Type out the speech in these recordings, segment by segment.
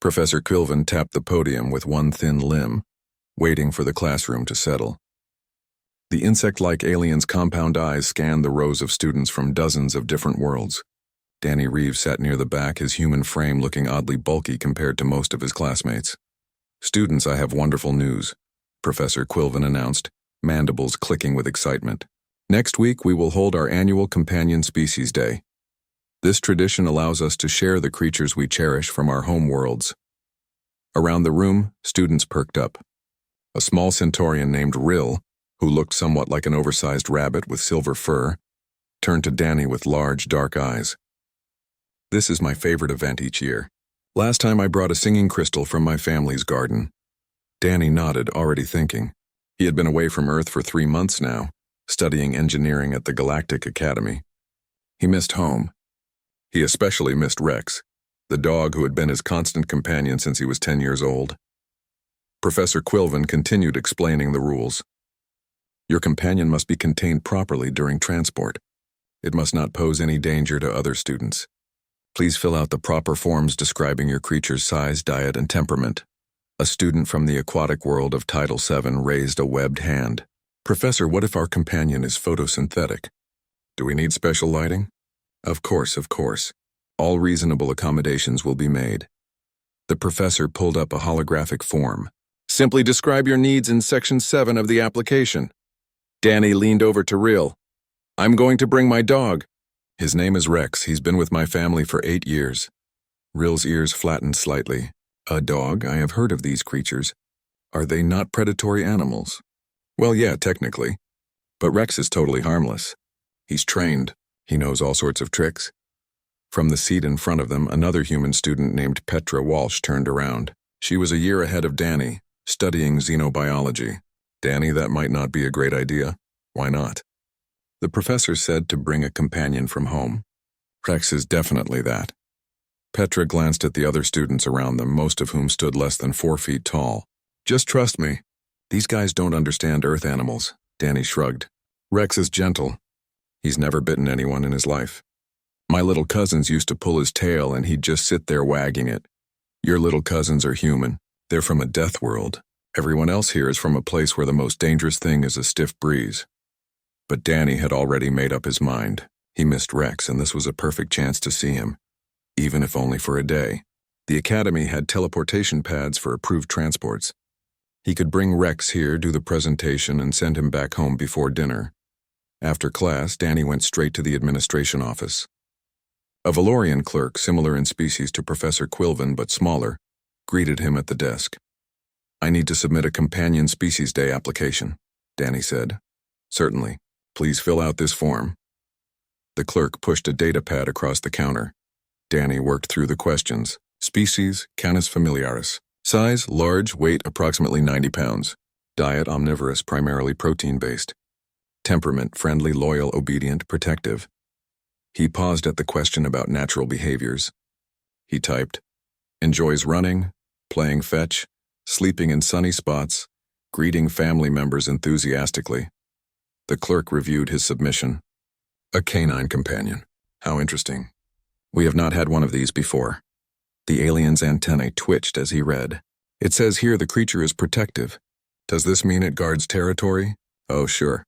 Professor Quilvin tapped the podium with one thin limb, waiting for the classroom to settle. The insect-like alien's compound eyes scanned the rows of students from dozens of different worlds. Danny Reeves sat near the back, his human frame looking oddly bulky compared to most of his classmates. "Students, I have wonderful news," Professor Quilvin announced, mandibles clicking with excitement. "Next week we will hold our annual Companion Species Day. This tradition allows us to share the creatures we cherish from our home worlds." Around the room, students perked up. A small centaurian named Rill, who looked somewhat like an oversized rabbit with silver fur, turned to Danny with large, dark eyes. "This is my favorite event each year. Last time I brought a singing crystal from my family's garden." Danny nodded, already thinking. He had been away from Earth for 3 months now, studying engineering at the Galactic Academy. He missed home. He especially missed Rex, the dog who had been his constant companion since he was 10 years old. Professor Quilvin continued explaining the rules. "Your companion must be contained properly during transport. It must not pose any danger to other students. Please fill out the proper forms describing your creature's size, diet, and temperament." A student from the aquatic world of Title VII raised a webbed hand. "Professor, what if our companion is photosynthetic? Do we need special lighting?" Of course. All reasonable accommodations will be made." The professor pulled up a holographic form. "Simply describe your needs in Section 7 of the application." Danny leaned over to Rill. "I'm going to bring my dog." "His name is Rex. He's been with my family for 8 years. Rill's ears flattened slightly. "A dog? I have heard of these creatures. Are they not predatory animals?" "Well, yeah, technically. But Rex is totally harmless. He's trained. He knows all sorts of tricks." From the seat in front of them, another human student named Petra Walsh turned around. She was a year ahead of Danny, studying Xenobiology. "Danny, that might not be a great idea." "Why not?" "The professor said to bring a companion from home. Rex is definitely that." Petra glanced at the other students around them, most of whom stood less than 4 feet tall. "Just trust me. These guys don't understand Earth animals." Danny shrugged. "Rex is gentle. He's never bitten anyone in his life. My little cousins used to pull his tail and he'd just sit there wagging it. Your little cousins are human. They're from a death world. Everyone else here is from a place where the most dangerous thing is a stiff breeze." But Danny had already made up his mind. He missed Rex, and this was a perfect chance to see him, even if only for a day. The academy had teleportation pads for approved transports. He could bring Rex here, do the presentation, and send him back home before dinner. After class, Danny went straight to the administration office. A Valorian clerk, similar in species to Professor Quilvin but smaller, greeted him at the desk. "I need to submit a Companion Species Day application," Danny said. "Certainly. Please fill out this form." The clerk pushed a data pad across the counter. Danny worked through the questions. Species, Canis familiaris. Size, large, weight, approximately 90 pounds. Diet, omnivorous, primarily protein-based. Temperament, friendly, loyal, obedient, protective. He paused at the question about natural behaviors. He typed, "Enjoys running, playing fetch, sleeping in sunny spots, greeting family members enthusiastically." The clerk reviewed his submission. "A canine companion. How interesting. We have not had one of these before." The alien's antennae twitched as he read. "It says here the creature is protective. Does this mean it guards territory?" "Oh, sure.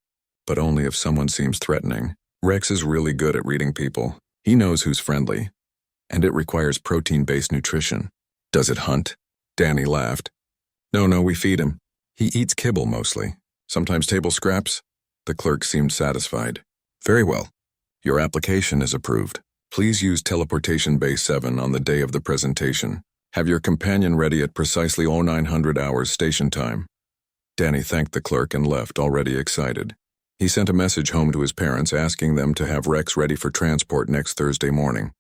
But only if someone seems threatening. Rex is really good at reading people. He knows who's friendly. And it requires protein-based nutrition." "Does it hunt?" Danny laughed. No, we feed him. He eats kibble mostly. Sometimes table scraps." The clerk seemed satisfied. "Very well. Your application is approved. Please use Teleportation Bay 7 on the day of the presentation. Have your companion ready at precisely 0900 hours station time." Danny thanked the clerk and left, already excited. He sent a message home to his parents asking them to have Rex ready for transport next Thursday morning.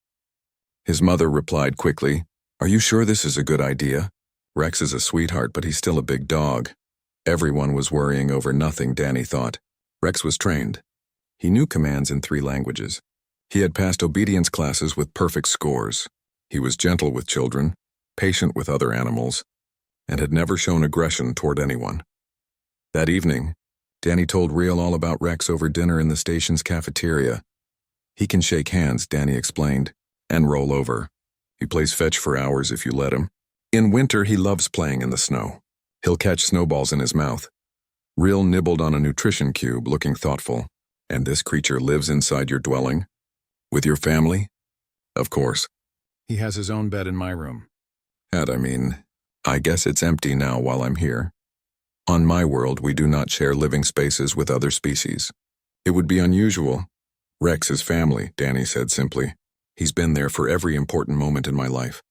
His mother replied quickly, "Are you sure this is a good idea? Rex is a sweetheart, but he's still a big dog." Everyone was worrying over nothing, Danny thought. Rex was trained. He knew commands in 3 languages. He had passed obedience classes with perfect scores. He was gentle with children, patient with other animals, and had never shown aggression toward anyone. That evening, Danny told Rill all about Rex over dinner in the station's cafeteria. "He can shake hands," Danny explained, "and roll over. He plays fetch for hours if you let him. In winter, he loves playing in the snow. He'll catch snowballs in his mouth. Real nibbled on a nutrition cube, looking thoughtful. And this creature lives inside your dwelling? With your family? Of course. He has his own bed in my room. I guess it's empty now while I'm here. On my world, we do not share living spaces with other species. It would be unusual. Rex is family, Danny said simply. He's been there for every important moment in my life.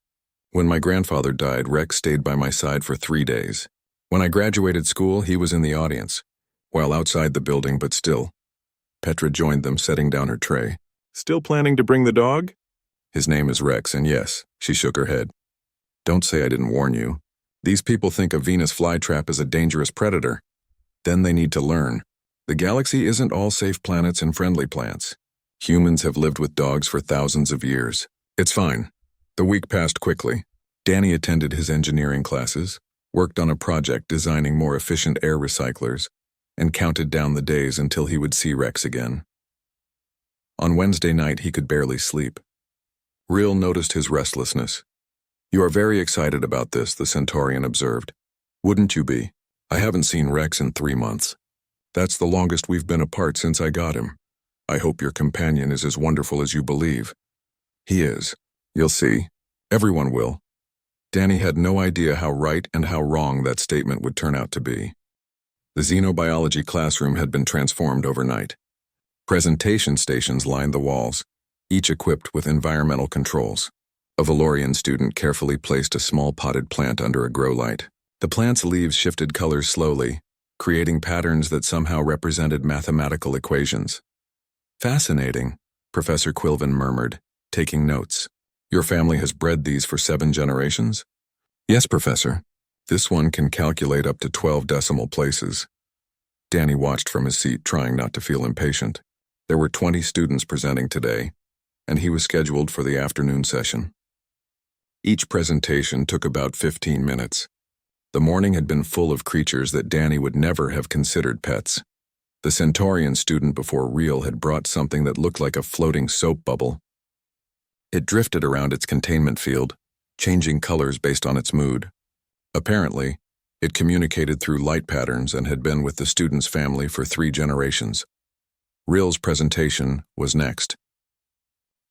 When my grandfather died, Rex stayed by my side for 3 days. When I graduated school, he was in the audience, while outside the building, but still. Petra joined them, setting down her tray. Still planning to bring the dog? His name is Rex, and yes, she shook her head. Don't say I didn't warn you. These people think a Venus flytrap is a dangerous predator. Then they need to learn. The galaxy isn't all safe planets and friendly plants. Humans have lived with dogs for thousands of years. It's fine. The week passed quickly. Danny attended his engineering classes, worked on a project designing more efficient air recyclers, and counted down the days until he would see Rex again. On Wednesday night, he could barely sleep. Real noticed his restlessness. You are very excited about this, the Centaurian observed. Wouldn't you be? I haven't seen Rex in 3 months. That's the longest we've been apart since I got him. I hope your companion is as wonderful as you believe. He is. You'll see. Everyone will. Danny had no idea how right and how wrong that statement would turn out to be. The Xenobiology classroom had been transformed overnight. Presentation stations lined the walls, each equipped with environmental controls. A Valorian student carefully placed a small potted plant under a grow light. The plant's leaves shifted colors slowly, creating patterns that somehow represented mathematical equations. Fascinating, Professor Quilvin murmured, taking notes. Your family has bred these for 7 generations? Yes, Professor. This one can calculate up to 12 decimal places. Danny watched from his seat, trying not to feel impatient. There were 20 students presenting today, and he was scheduled for the afternoon session. Each presentation took about 15 minutes. The morning had been full of creatures that Danny would never have considered pets. The Centaurian student before Real had brought something that looked like a floating soap bubble. It drifted around its containment field, changing colors based on its mood. Apparently, it communicated through light patterns and had been with the student's family for 3 generations. Real's presentation was next.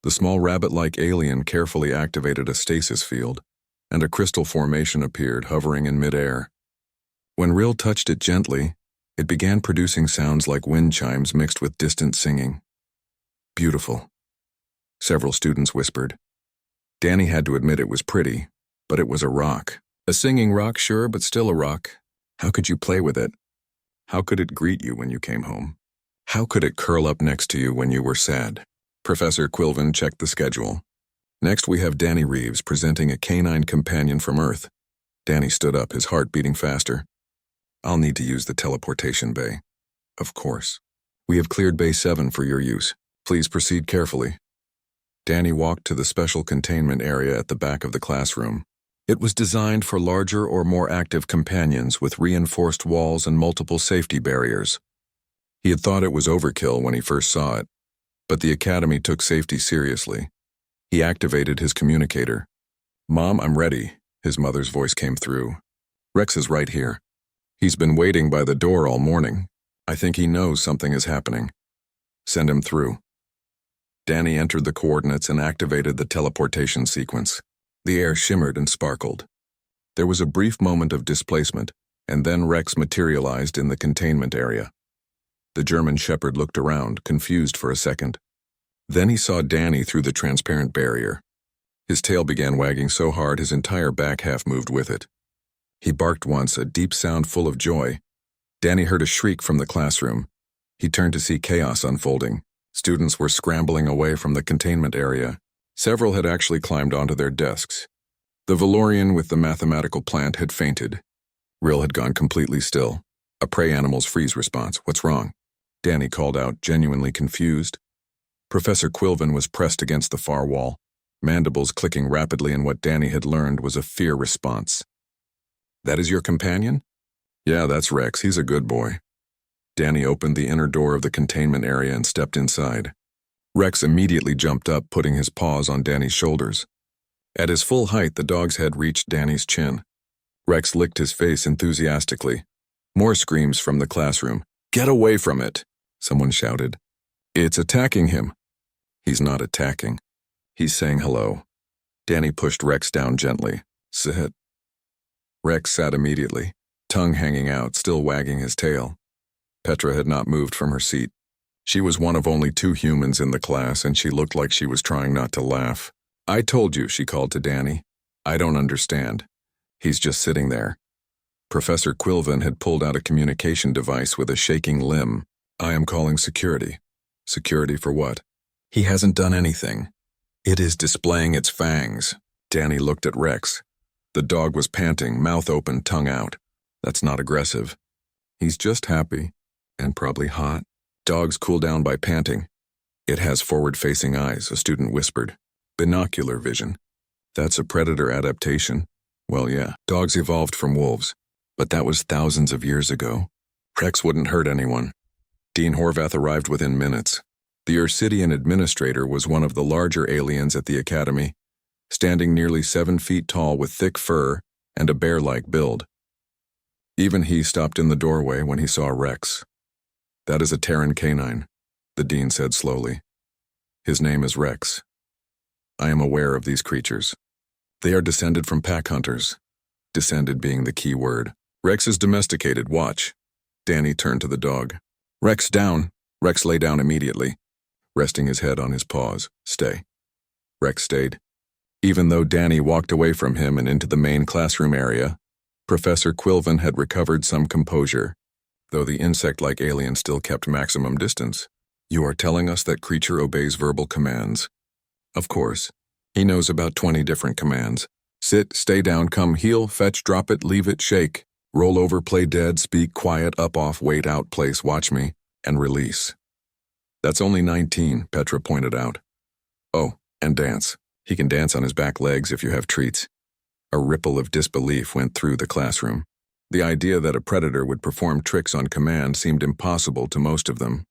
The small rabbit-like alien carefully activated a stasis field, and a crystal formation appeared, hovering in midair. When Real touched it gently, it began producing sounds like wind chimes mixed with distant singing. Beautiful. Several students whispered. Danny had to admit it was pretty, but it was a rock. A singing rock, sure, but still a rock. How could you play with it? How could it greet you when you came home? How could it curl up next to you when you were sad? Professor Quilvin checked the schedule. Next we have Danny Reeves presenting a canine companion from Earth. Danny stood up, his heart beating faster. I'll need to use the teleportation bay. Of course. We have cleared Bay 7 for your use. Please proceed carefully. Danny walked to the special containment area at the back of the classroom. It was designed for larger or more active companions with reinforced walls and multiple safety barriers. He had thought it was overkill when he first saw it, but the Academy took safety seriously. He activated his communicator. Mom, I'm ready, his mother's voice came through. Rex is right here. He's been waiting by the door all morning. I think he knows something is happening. Send him through. Danny entered the coordinates and activated the teleportation sequence. The air shimmered and sparkled. There was a brief moment of displacement, and then Rex materialized in the containment area. The German shepherd looked around, confused for a second. Then he saw Danny through the transparent barrier. His tail began wagging so hard his entire back half moved with it. He barked once, a deep sound full of joy. Danny heard a shriek from the classroom. He turned to see chaos unfolding. Students were scrambling away from the containment area. Several had actually climbed onto their desks. The Valorian with the mathematical plant had fainted. Real had gone completely still. A prey animal's freeze response. What's wrong? Danny called out, genuinely confused. Professor Quilvin was pressed against the far wall, mandibles clicking rapidly, and what Danny had learned was a fear response. That is your companion? Yeah, that's Rex. He's a good boy. Danny opened the inner door of the containment area and stepped inside. Rex immediately jumped up, putting his paws on Danny's shoulders. At his full height, the dog's head reached Danny's chin. Rex licked his face enthusiastically. More screams from the classroom. "Get away from it!" someone shouted. "It's attacking him." "He's not attacking. He's saying hello." Danny pushed Rex down gently. "Sit." Rex sat immediately, tongue hanging out, still wagging his tail. Petra had not moved from her seat. She was one of only 2 humans in the class, and she looked like she was trying not to laugh. "I told you," she called to Danny. "I don't understand." He's just sitting there. Professor Quilvin had pulled out a communication device with a shaking limb. "I am calling security." "Security for what?" "He hasn't done anything. It is displaying its fangs." Danny looked at Rex. The dog was panting, mouth open, tongue out. "That's not aggressive." "He's just happy. And probably hot." "Dogs cool down by panting." "It has forward-facing eyes," a student whispered. "Binocular vision." "That's a predator adaptation." "Well, yeah, dogs evolved from wolves. But that was thousands of years ago. Rex wouldn't hurt anyone." Dean Horvath arrived within minutes. The Ursidian administrator was one of the larger aliens at the academy, standing nearly 7 feet tall with thick fur and a bear-like build. Even he stopped in the doorway when he saw Rex. "That is a Terran canine," the dean said slowly. "His name is Rex. I am aware of these creatures. They are descended from pack hunters. Descended being the key word. Rex is domesticated, watch." Danny turned to the dog. "Rex, down." Rex lay down immediately, resting his head on his paws. "Stay." Rex stayed. Even though Danny walked away from him and into the main classroom area, Professor Quilvin had recovered some composure, though the insect-like alien still kept maximum distance. "You are telling us that creature obeys verbal commands?" "Of course. He knows about 20 different commands. Sit, stay down, come, heel, fetch, drop it, leave it, shake. Roll over, play dead, speak, quiet, up, off, wait, out, place, watch me, and release." "That's only 19, Petra pointed out. "Oh, and dance. He can dance on his back legs if you have treats." A ripple of disbelief went through the classroom. The idea that a predator would perform tricks on command seemed impossible to most of them.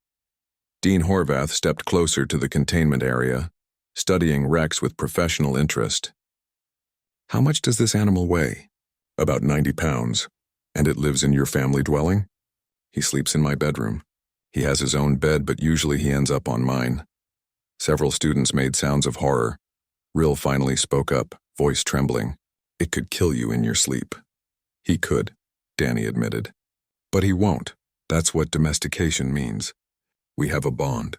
Dean Horvath stepped closer to the containment area, studying Rex with professional interest. "How much does this animal weigh?" "About 90 pounds. And it lives in your family dwelling?" "He sleeps in my bedroom. He has his own bed, but usually he ends up on mine." Several students made sounds of horror. Rill finally spoke up, voice trembling. "It could kill you in your sleep." "He could," Danny admitted. "But he won't. That's what domestication means. We have a bond.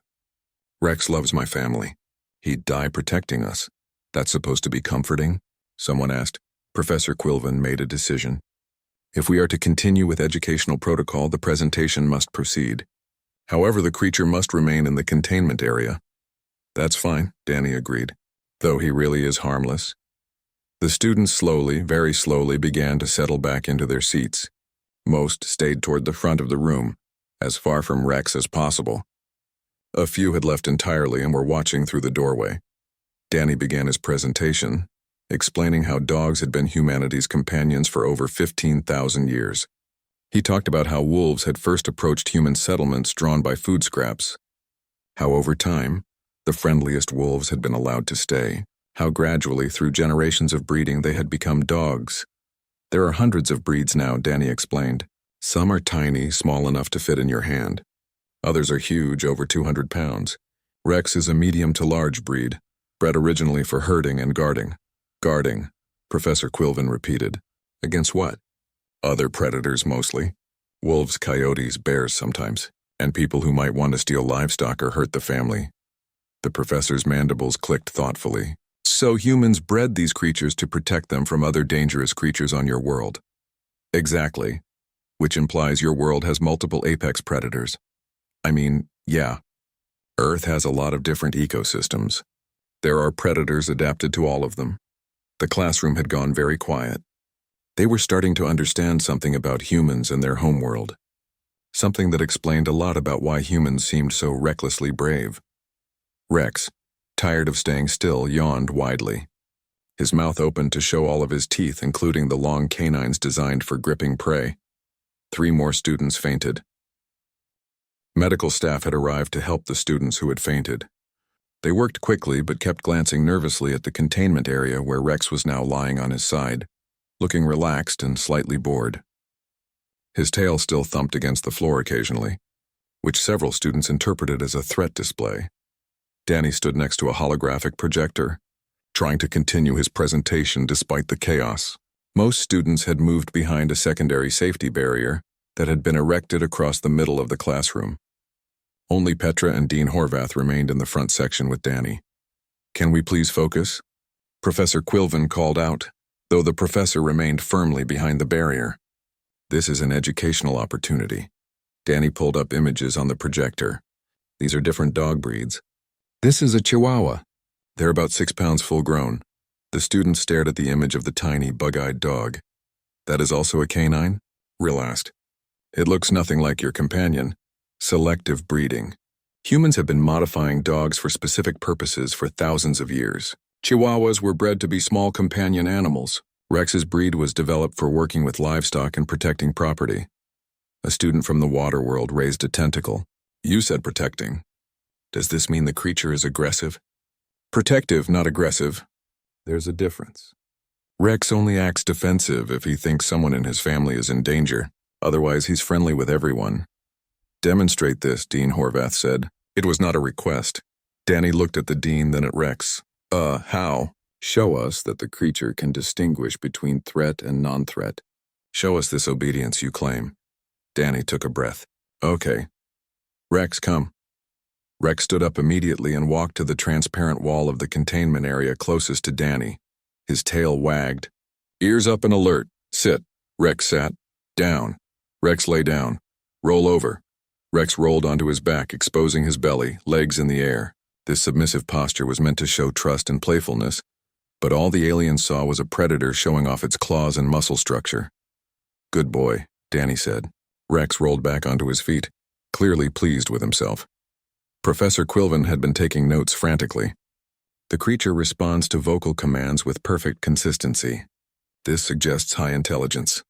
Rex loves my family. He'd die protecting us. That's supposed to be comforting?" someone asked. Professor Quilvin made a decision. "If we are to continue with educational protocol, the presentation must proceed. However, the creature must remain in the containment area." "That's fine," Danny agreed. "Though he really is harmless." The students slowly, very slowly began to settle back into their seats. Most stayed toward the front of the room, as far from Rex as possible. A few had left entirely and were watching through the doorway. Danny began his presentation, explaining how dogs had been humanity's companions for over 15,000 years. He talked about how wolves had first approached human settlements drawn by food scraps, how over time, the friendliest wolves had been allowed to stay, how gradually, through generations of breeding, they had become dogs. "There are hundreds of breeds now," Danny explained. "Some are tiny, small enough to fit in your hand. Others are huge, over 200 pounds. Rex is a medium to large breed, bred originally for herding and guarding." "Guarding," Professor Quilvin repeated. "Against what?" "Other predators, mostly. Wolves, coyotes, bears sometimes, and people who might want to steal livestock or hurt the family." The professor's mandibles clicked thoughtfully. "So humans bred these creatures to protect them from other dangerous creatures on your world?" "Exactly. Which implies your world has multiple apex predators." "I mean, yeah. Earth has a lot of different ecosystems. There are predators adapted to all of them." The classroom had gone very quiet. They were starting to understand something about humans and their homeworld. Something that explained a lot about why humans seemed so recklessly brave. Rex, tired of staying still, yawned widely. His mouth opened to show all of his teeth, including the long canines designed for gripping prey. 3 more students fainted. Medical staff had arrived to help the students who had fainted. They worked quickly but kept glancing nervously at the containment area where Rex was now lying on his side, looking relaxed and slightly bored. His tail still thumped against the floor occasionally, which several students interpreted as a threat display. Danny stood next to a holographic projector, trying to continue his presentation despite the chaos. Most students had moved behind a secondary safety barrier that had been erected across the middle of the classroom. Only Petra and Dean Horvath remained in the front section with Danny. "Can we please focus?" Professor Quilvin called out, though the professor remained firmly behind the barrier. "This is an educational opportunity." Danny pulled up images on the projector. "These are different dog breeds. This is a Chihuahua. They're about 6 pounds full grown." The student stared at the image of the tiny, bug-eyed dog. "That is also a canine?" Rill asked. "It looks nothing like your companion. Selective breeding. Humans have been modifying dogs for specific purposes for thousands of years. Chihuahuas were bred to be small companion animals. Rex's breed was developed for working with livestock and protecting property." A student from the water world raised a tentacle. "You said protecting. Does this mean the creature is aggressive?" "Protective, not aggressive. There's a difference. Rex only acts defensive if he thinks someone in his family is in danger. Otherwise, he's friendly with everyone." "Demonstrate this," Dean Horvath said. It was not a request. Danny looked at the dean, then at Rex. How?" "Show us that the creature can distinguish between threat and non-threat. Show us this obedience you claim." Danny took a breath. "Okay. Rex, come." Rex stood up immediately and walked to the transparent wall of the containment area closest to Danny. His tail wagged. "Ears up and alert. Sit." Rex sat. "Down." Rex lay down. "Roll over." Rex rolled onto his back, exposing his belly, legs in the air. This submissive posture was meant to show trust and playfulness, but all the alien saw was a predator showing off its claws and muscle structure. "Good boy," Danny said. Rex rolled back onto his feet, clearly pleased with himself. Professor Quilvin had been taking notes frantically. "The creature responds to vocal commands with perfect consistency. This suggests high intelligence."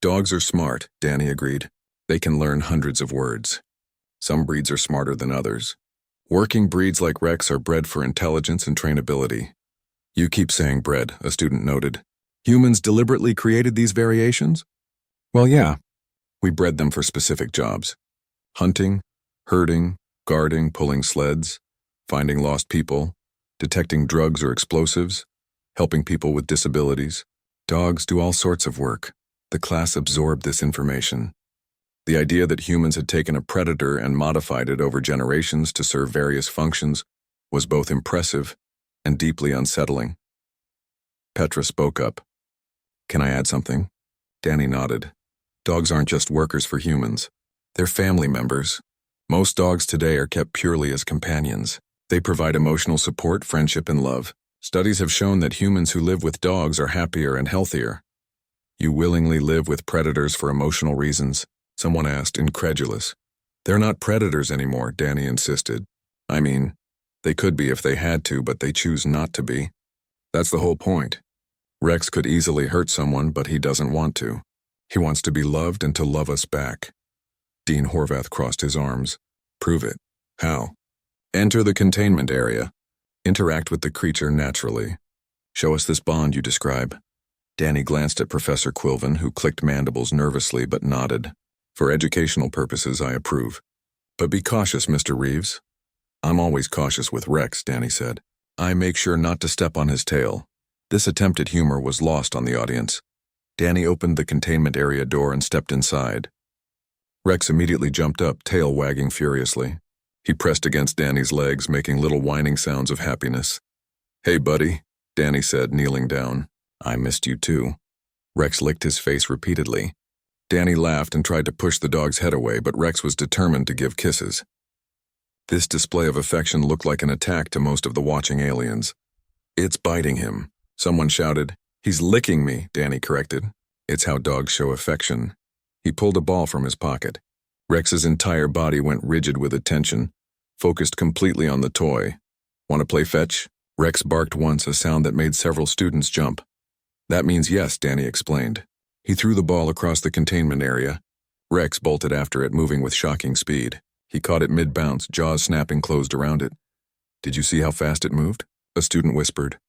"Dogs are smart," Danny agreed. "They can learn hundreds of words. Some breeds are smarter than others. Working breeds like Rex are bred for intelligence and trainability." "You keep saying bred," a student noted. "Humans deliberately created these variations?" "Well, yeah. We bred them for specific jobs. Hunting, herding, guarding, pulling sleds, finding lost people, detecting drugs or explosives, helping people with disabilities. Dogs do all sorts of work. The class absorbed this information. The idea that humans had taken a predator and modified it over generations to serve various functions was both impressive and deeply unsettling." Petra spoke up. "Can I add something?" Danny nodded. "Dogs aren't just workers for humans. They're family members. Most dogs today are kept purely as companions. They provide emotional support, friendship, and love. Studies have shown that humans who live with dogs are happier and healthier." "You willingly live with predators for emotional reasons?" Someone asked, incredulous. "They're not predators anymore," Danny insisted. "I mean, they could be if they had to, but they choose not to be. That's the whole point. Rex could easily hurt someone, but he doesn't want to. He wants to be loved and to love us back." Dean Horvath crossed his arms. "Prove it." "How?" "Enter the containment area. Interact with the creature naturally. Show us this bond you describe." Danny glanced at Professor Quilvin, who clicked mandibles nervously but nodded. "For educational purposes, I approve. But be cautious, Mr. Reeves." "I'm always cautious with Rex," Danny said. "I make sure not to step on his tail." This attempt at humor was lost on the audience. Danny opened the containment area door and stepped inside. Rex immediately jumped up, tail wagging furiously. He pressed against Danny's legs, making little whining sounds of happiness. "Hey, buddy," Danny said, kneeling down. "I missed you too." Rex licked his face repeatedly. Danny laughed and tried to push the dog's head away, but Rex was determined to give kisses. This display of affection looked like an attack to most of the watching aliens. "It's biting him," someone shouted. "He's licking me," Danny corrected. "It's how dogs show affection." He pulled a ball from his pocket. Rex's entire body went rigid with attention, focused completely on the toy. "Want to play fetch?" Rex barked once, a sound that made several students jump. "That means yes," Danny explained. He threw the ball across the containment area. Rex bolted after it, moving with shocking speed. He caught it mid-bounce, jaws snapping closed around it. Did you see how fast it moved? A student whispered.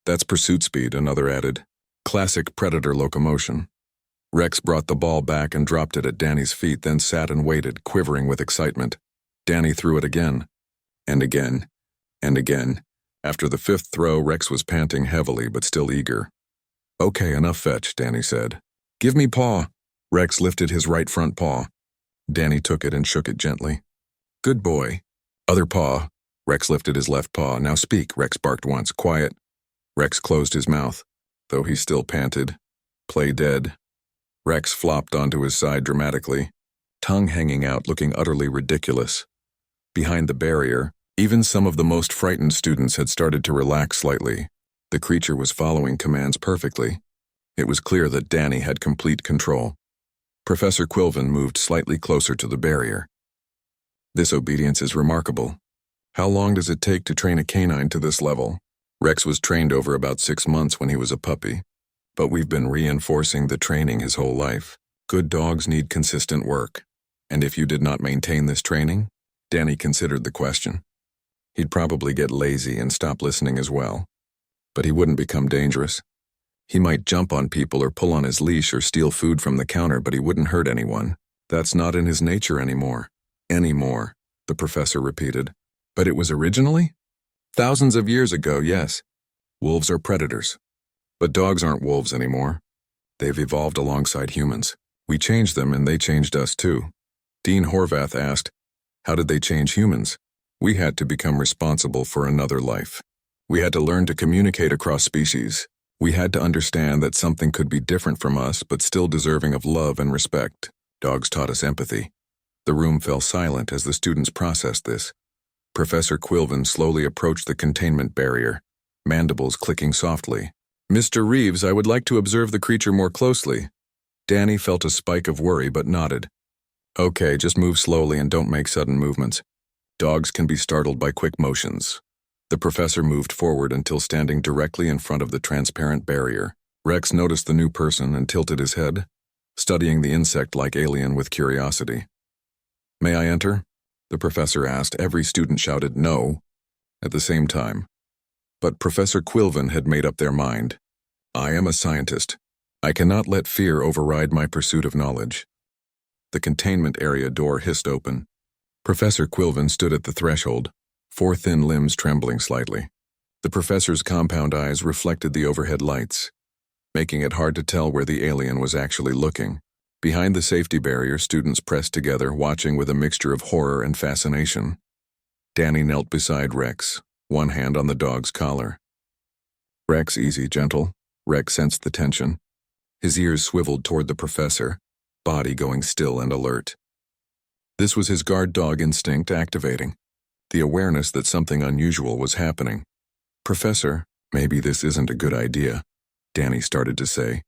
That's pursuit speed, another added. Classic predator locomotion. Rex brought the ball back and dropped it at Danny's feet, then sat and waited, quivering with excitement. Danny threw it again. And again. And again. After the fifth throw, Rex was panting heavily but still eager. Okay, enough fetch, Danny said. Give me paw. Rex lifted his right front paw. Danny took it and shook it gently. Good boy. Other paw. Rex lifted his left paw. Now speak, Rex barked once. Quiet. Rex closed his mouth, though he still panted. Play dead. Rex flopped onto his side dramatically, tongue hanging out, looking utterly ridiculous. Behind the barrier, even some of the most frightened students had started to relax slightly. The creature was following commands perfectly. It was clear that Danny had complete control. Professor Quilvin moved slightly closer to the barrier. This obedience is remarkable. How long does it take to train a canine to this level? Rex was trained over about 6 months when he was a puppy, but we've been reinforcing the training his whole life. Good dogs need consistent work, and if you did not maintain this training, Danny considered the question. He'd probably get lazy and stop listening as well. But he wouldn't become dangerous. He might jump on people or pull on his leash or steal food from the counter, but he wouldn't hurt anyone. That's not in his nature anymore. Anymore, the professor repeated. But it was originally? Thousands of years ago, yes. Wolves are predators. But dogs aren't wolves anymore. They've evolved alongside humans. We changed them and they changed us too. Dean Horvath asked, how did they change humans? We had to become responsible for another life. We had to learn to communicate across species. We had to understand that something could be different from us but still deserving of love and respect. Dogs taught us empathy. The room fell silent as the students processed this. Professor Quilvin slowly approached the containment barrier, mandibles clicking softly. Mr. Reeves, I would like to observe the creature more closely. Danny felt a spike of worry but nodded. Okay, just move slowly and don't make sudden movements. Dogs can be startled by quick motions. The professor moved forward until standing directly in front of the transparent barrier. Rex noticed the new person and tilted his head, studying the insect-like alien with curiosity. May I enter? The professor asked. Every student shouted no at the same time. But Professor Quilvin had made up their mind. I am a scientist. I cannot let fear override my pursuit of knowledge. The containment area door hissed open. Professor Quilvin stood at the threshold, 4 thin limbs trembling slightly. The professor's compound eyes reflected the overhead lights, making it hard to tell where the alien was actually looking. Behind the safety barrier, students pressed together, watching with a mixture of horror and fascination. Danny knelt beside Rex, one hand on the dog's collar. Rex, easy, gentle. Rex sensed the tension. His ears swiveled toward the professor, body going still and alert. This was his guard dog instinct activating, the awareness that something unusual was happening. Professor, maybe this isn't a good idea, Danny started to say.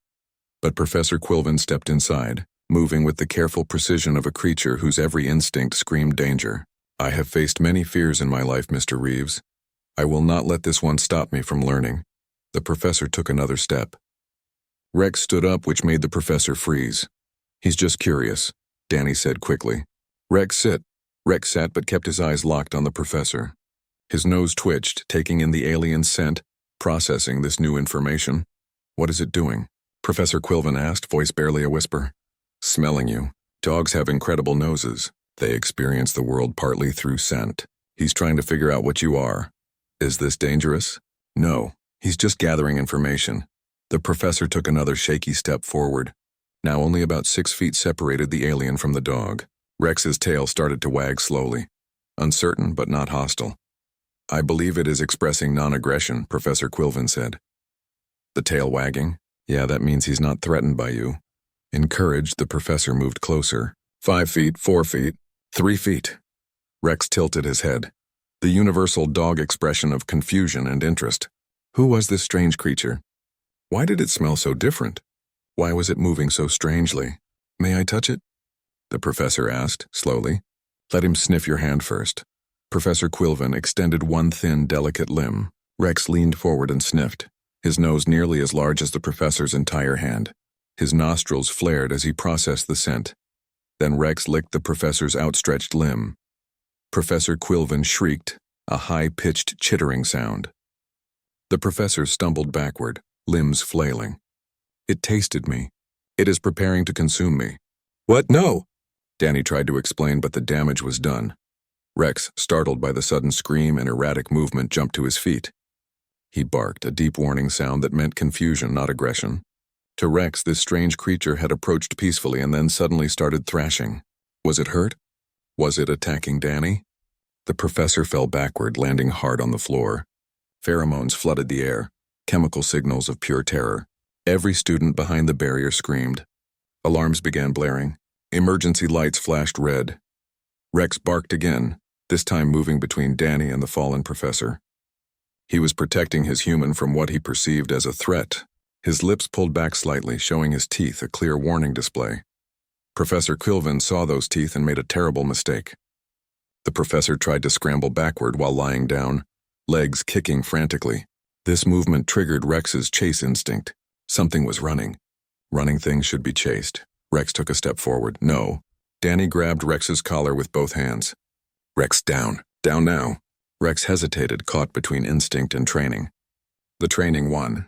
But Professor Quilvin stepped inside, moving with the careful precision of a creature whose every instinct screamed danger. I have faced many fears in my life, Mr. Reeves. I will not let this one stop me from learning. The professor took another step. Rex stood up, which made the professor freeze. He's just curious, Danny said quickly. Rex, sit. Rex sat but kept his eyes locked on the professor. His nose twitched, taking in the alien scent, processing this new information. What is it doing? Professor Quilvin asked, voice barely a whisper. Smelling you. Dogs have incredible noses. They experience the world partly through scent. He's trying to figure out what you are. Is this dangerous? No, he's just gathering information. The professor took another shaky step forward. Now only about 6 feet separated the alien from the dog. Rex's tail started to wag slowly. Uncertain but not hostile. I believe it is expressing non-aggression, Professor Quilvin said. The tail wagging? Yeah, that means he's not threatened by you. Encouraged, the professor moved closer. 5 feet, 4 feet, 3 feet. Rex tilted his head. The universal dog expression of confusion and interest. Who was this strange creature? Why did it smell so different? Why was it moving so strangely? May I touch it? The professor asked, slowly. Let him sniff your hand first. Professor Quilvin extended one thin, delicate limb. Rex leaned forward and sniffed, his nose nearly as large as the professor's entire hand. His nostrils flared as he processed the scent. Then Rex licked the professor's outstretched limb. Professor Quilvin shrieked, a high-pitched chittering sound. The professor stumbled backward, limbs flailing. It tasted me. It is preparing to consume me. What? No! Danny tried to explain, but the damage was done. Rex, startled by the sudden scream and erratic movement, jumped to his feet. He barked, a deep warning sound that meant confusion, not aggression. To Rex, this strange creature had approached peacefully and then suddenly started thrashing. Was it hurt? Was it attacking Danny? The professor fell backward, landing hard on the floor. Pheromones flooded the air, chemical signals of pure terror. Every student behind the barrier screamed. Alarms began blaring. Emergency lights flashed red. Rex barked again, this time moving between Danny and the fallen professor. He was protecting his human from what he perceived as a threat. His lips pulled back slightly, showing his teeth, a clear warning display. Professor Quilvin saw those teeth and made a terrible mistake. The professor tried to scramble backward while lying down, legs kicking frantically. This movement triggered Rex's chase instinct. Something was running. Running things should be chased. Rex took a step forward. No. Danny grabbed Rex's collar with both hands. Rex, down. Down now. Rex hesitated, caught between instinct and training. The training won.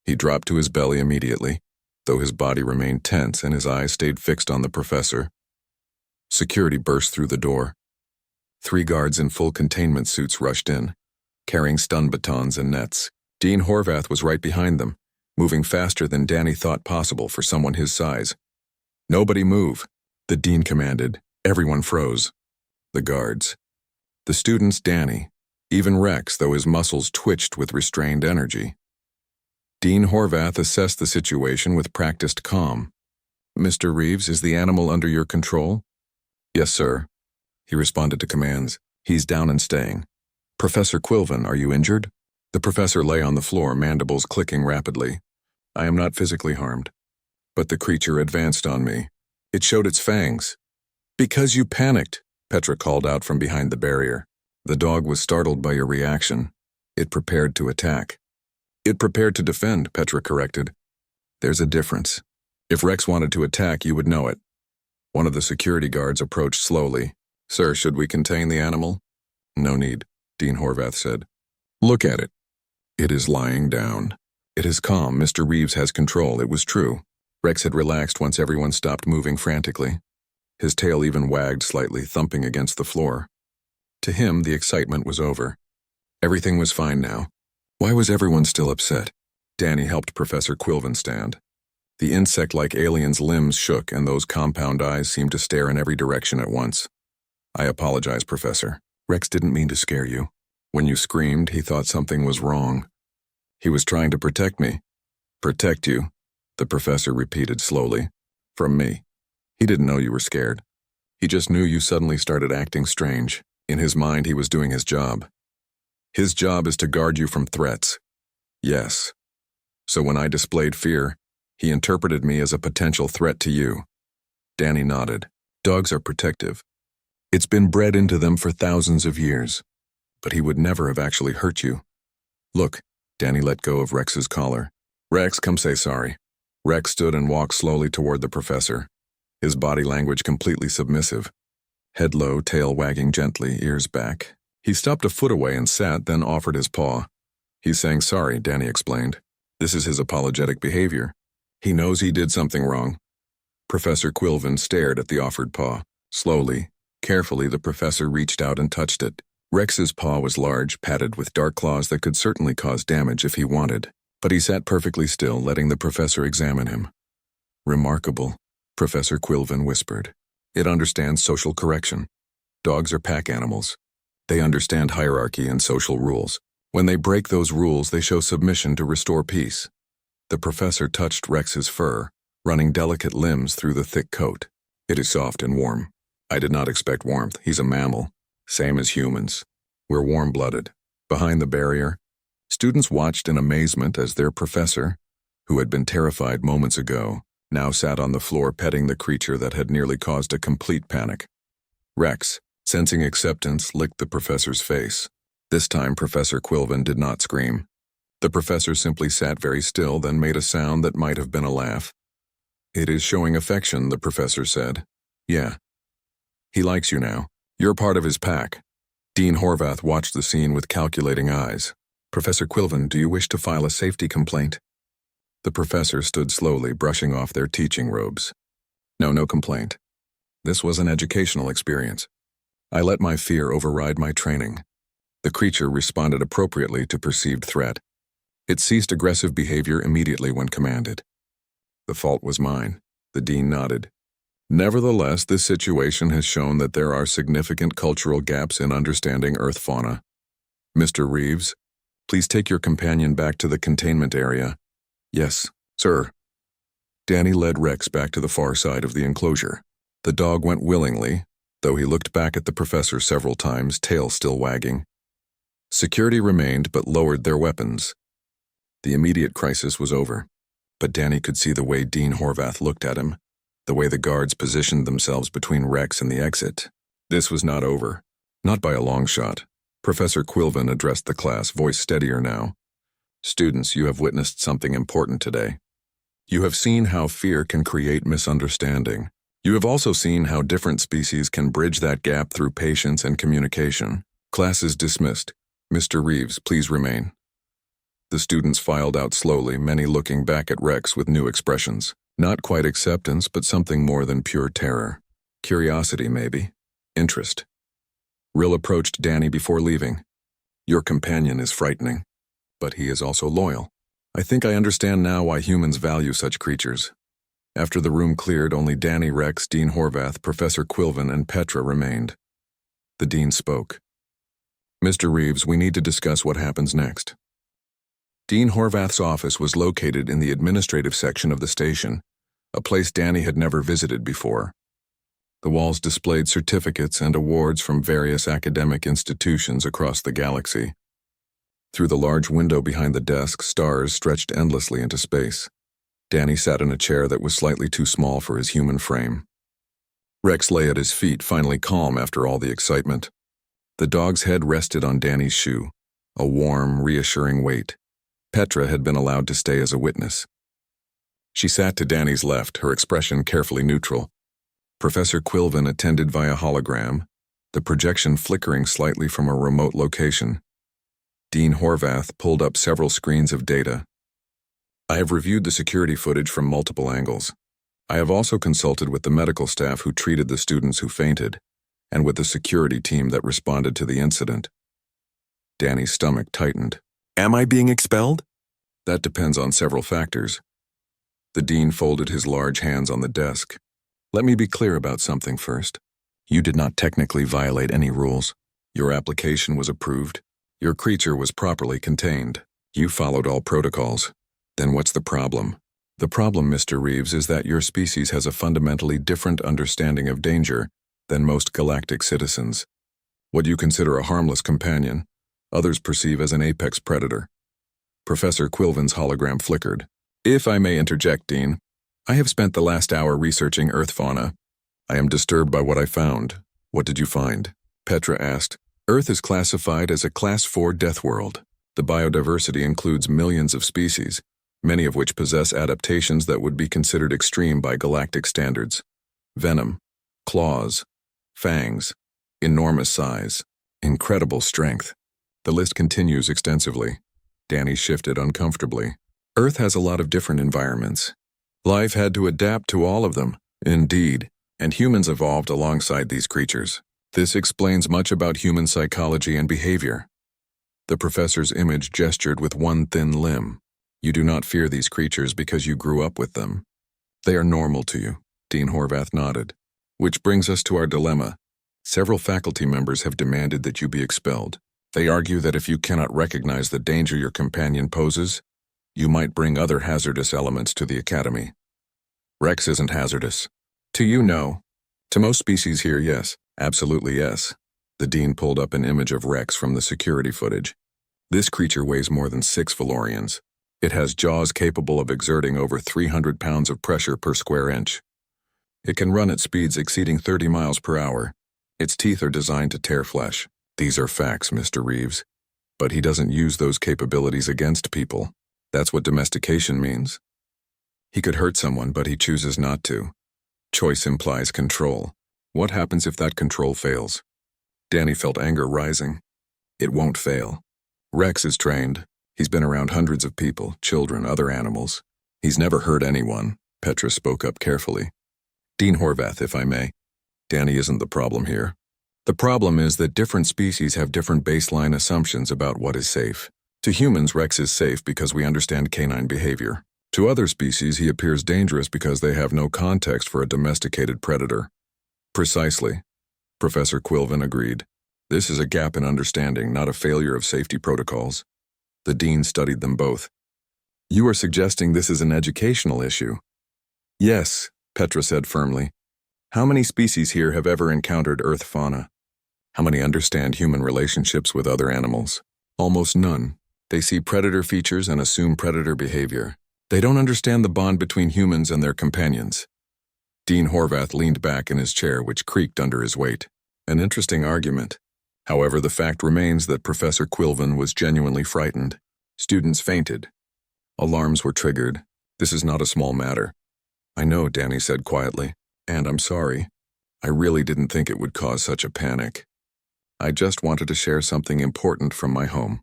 He dropped to his belly immediately, though his body remained tense and his eyes stayed fixed on the professor. Security burst through the door. 3 guards in full containment suits rushed in, carrying stun batons and nets. Dean Horvath was right behind them, moving faster than Danny thought possible for someone his size. Nobody move, the dean commanded. Everyone froze. The guards. The students, Danny. Even Rex, though his muscles twitched with restrained energy. Dean Horvath assessed the situation with practiced calm. Mr. Reeves, is the animal under your control? Yes, sir. He responded to commands. He's down and staying. Professor Quilvin, are you injured? The professor lay on the floor, mandibles clicking rapidly. I am not physically harmed. But the creature advanced on me. It showed its fangs. Because you panicked, Petra called out from behind the barrier. The dog was startled by your reaction. It prepared to attack. It prepared to defend, Petra corrected. There's a difference. If Rex wanted to attack, you would know it. One of the security guards approached slowly. Sir, should we contain the animal? No need, Dean Horvath said. Look at it. It is lying down. It is calm. Mr. Reeves has control. It was true. Rex had relaxed once everyone stopped moving frantically. His tail even wagged slightly, thumping against the floor. To him, the excitement was over. Everything was fine now. Why was everyone still upset? Danny helped Professor Quilvin stand. The insect-like alien's limbs shook and those compound eyes seemed to stare in every direction at once. I apologize, Professor. Rex didn't mean to scare you. When you screamed, he thought something was wrong. He was trying to protect me. Protect you, the professor repeated slowly. From me. He didn't know you were scared. He just knew you suddenly started acting strange. In his mind, he was doing his job. His job is to guard you from threats. Yes. So when I displayed fear, he interpreted me as a potential threat to you. Danny nodded. Dogs are protective. It's been bred into them for thousands of years. But he would never have actually hurt you. Look, Danny let go of Rex's collar. Rex, come say sorry. Rex stood and walked slowly toward the professor, his body language completely submissive. Head low, tail wagging gently, ears back. He stopped a foot away and sat, then offered his paw. He's saying sorry, Danny explained. This is his apologetic behavior. He knows he did something wrong. Professor Quilvin stared at the offered paw. Slowly, carefully, the professor reached out and touched it. Rex's paw was large, padded with dark claws that could certainly cause damage if he wanted. But he sat perfectly still, letting the professor examine him. Remarkable, Professor Quilvin whispered. It understands social correction. Dogs are pack animals. They understand hierarchy and social rules. When they break those rules, they show submission to restore peace. The professor touched Rex's fur, running delicate limbs through the thick coat. It is soft and warm. I did not expect warmth. He's a mammal. Same as humans. We're warm-blooded. Behind the barrier, students watched in amazement as their professor, who had been terrified moments ago, now sat on the floor petting the creature that had nearly caused a complete panic. Rex, sensing acceptance, licked the professor's face. This time, Professor Quilvin did not scream. The professor simply sat very still, then made a sound that might have been a laugh. It is showing affection, the professor said. Yeah. He likes you now. You're part of his pack. Dean Horvath watched the scene with calculating eyes. "Professor Quilvin, do you wish to file a safety complaint?" The professor stood slowly, brushing off their teaching robes. No complaint. This was an educational experience. I let my fear override my training." The creature responded appropriately to perceived threat. It ceased aggressive behavior immediately when commanded. "The fault was mine," the dean nodded. "Nevertheless, this situation has shown that there are significant cultural gaps in understanding Earth fauna. Mr. Reeves, please take your companion back to the containment area." "Yes, sir." Danny led Rex back to the far side of the enclosure. The dog went willingly, though he looked back at the professor several times, tail still wagging. Security remained but lowered their weapons. The immediate crisis was over, but Danny could see the way Dean Horvath looked at him, the way the guards positioned themselves between Rex and the exit. This was not over. Not by a long shot. Professor Quilvin addressed the class, voice steadier now. "Students, you have witnessed something important today. You have seen how fear can create misunderstanding. You have also seen how different species can bridge that gap through patience and communication. Class is dismissed. Mr. Reeves, please remain." The students filed out slowly, many looking back at Rex with new expressions. Not quite acceptance, but something more than pure terror. Curiosity, maybe. Interest. Rill approached Danny before leaving. "Your companion is frightening, but he is also loyal. I think I understand now why humans value such creatures." After the room cleared, only Danny, Rex, Dean Horvath, Professor Quilvin, and Petra remained. The dean spoke. "Mr. Reeves, we need to discuss what happens next." Dean Horvath's office was located in the administrative section of the station, a place Danny had never visited before. The walls displayed certificates and awards from various academic institutions across the galaxy. Through the large window behind the desk, stars stretched endlessly into space. Danny sat in a chair that was slightly too small for his human frame. Rex lay at his feet, finally calm after all the excitement. The dog's head rested on Danny's shoe, a warm, reassuring weight. Petra had been allowed to stay as a witness. She sat to Danny's left, her expression carefully neutral. Professor Quilvin attended via hologram, the projection flickering slightly from a remote location. Dean Horvath pulled up several screens of data. "I have reviewed the security footage from multiple angles. I have also consulted with the medical staff who treated the students who fainted, and with the security team that responded to the incident." Danny's stomach tightened. "Am I being expelled?" "That depends on several factors." The dean folded his large hands on the desk. "Let me be clear about something first. You did not technically violate any rules. Your application was approved. Your creature was properly contained. You followed all protocols. Then what's the problem? The problem, Mr. Reeves, is that your species has a fundamentally different understanding of danger than most galactic citizens. What you consider a harmless companion, others perceive as an apex predator." Professor Quilvin's hologram flickered. "If I may interject, Dean, I have spent the last hour researching Earth fauna. I am disturbed by what I found." "What did you find?" Petra asked. "Earth is classified as a Class 4 death world. The biodiversity includes millions of species, many of which possess adaptations that would be considered extreme by galactic standards. Venom, claws, fangs, enormous size, incredible strength. The list continues extensively." Danny shifted uncomfortably. "Earth has a lot of different environments. Life had to adapt to all of them." "Indeed, and humans evolved alongside these creatures. This explains much about human psychology and behavior." The professor's image gestured with one thin limb. "You do not fear these creatures because you grew up with them. They are normal to you." Dean Horvath nodded. "Which brings us to our dilemma. Several faculty members have demanded that you be expelled. They argue that if you cannot recognize the danger your companion poses, you might bring other hazardous elements to the academy." "Rex isn't hazardous." "To you, no. To most species here, yes. Absolutely yes." The dean pulled up an image of Rex from the security footage. "This creature weighs more than 6 Valorians. It has jaws capable of exerting over 300 pounds of pressure per square inch. It can run at speeds exceeding 30 miles per hour. Its teeth are designed to tear flesh. These are facts, Mr. Reeves. But he doesn't use those capabilities against people. That's what domestication means. He could hurt someone, but he chooses not to. Choice implies control. What happens if that control fails? Danny felt anger rising. It won't fail. Rex is trained. He's been around hundreds of people, children, other animals. He's never hurt anyone, Petra spoke up carefully. Dean Horvath, if I may. Danny isn't the problem here. The problem is that different species have different baseline assumptions about what is safe. To humans, Rex is safe because we understand canine behavior. To other species, he appears dangerous because they have no context for a domesticated predator. Precisely. Professor Quilvin agreed. This is a gap in understanding, not a failure of safety protocols. The dean studied them both. You are suggesting this is an educational issue? Yes, Petra said firmly. How many species here have ever encountered Earth fauna? How many understand human relationships with other animals? Almost none. They see predator features and assume predator behavior. They don't understand the bond between humans and their companions. Dean Horvath leaned back in his chair, which creaked under his weight. An interesting argument. However, the fact remains that Professor Quilvin was genuinely frightened. Students fainted. Alarms were triggered. This is not a small matter. I know, Danny said quietly, and I'm sorry. I really didn't think it would cause such a panic. I just wanted to share something important from my home.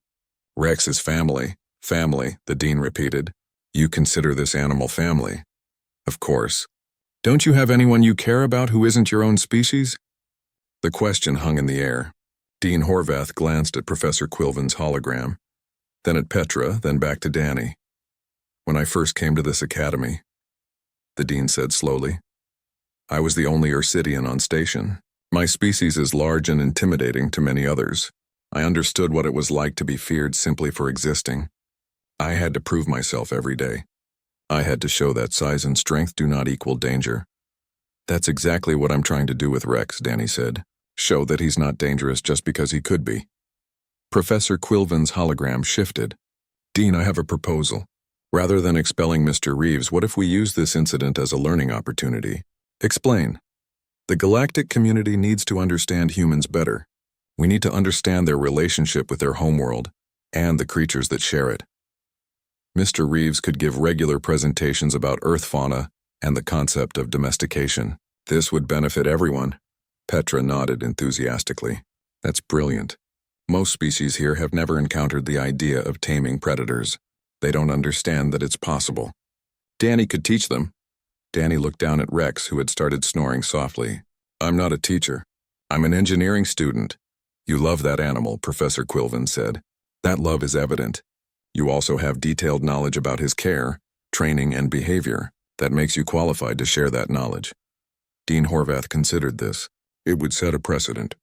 Rex is family. Family, the dean repeated. You consider this animal family? Of course. Don't you have anyone you care about who isn't your own species? The question hung in the air. Dean Horvath glanced at Professor Quilvin's hologram, then at Petra, then back to Danny. When I first came to this academy, the dean said slowly, I was the only Ursidian on station. My species is large and intimidating to many others. I understood what it was like to be feared simply for existing. I had to prove myself every day. I had to show that size and strength do not equal danger. That's exactly what I'm trying to do with Rex, Danny said. Show that he's not dangerous just because he could be. Professor Quilvin's hologram shifted. Dean, I have a proposal. Rather than expelling Mr. Reeves, what if we use this incident as a learning opportunity? Explain. The galactic community needs to understand humans better. We need to understand their relationship with their homeworld and the creatures that share it. Mr. Reeves could give regular presentations about Earth fauna and the concept of domestication. This would benefit everyone. Petra nodded enthusiastically. That's brilliant. Most species here have never encountered the idea of taming predators. They don't understand that it's possible. Danny could teach them. Danny looked down at Rex, who had started snoring softly. I'm not a teacher. I'm an engineering student. You love that animal, Professor Quilvin said. That love is evident. You also have detailed knowledge about his care, training, and behavior. That makes you qualified to share that knowledge. Dean Horvath considered this. It would set a precedent.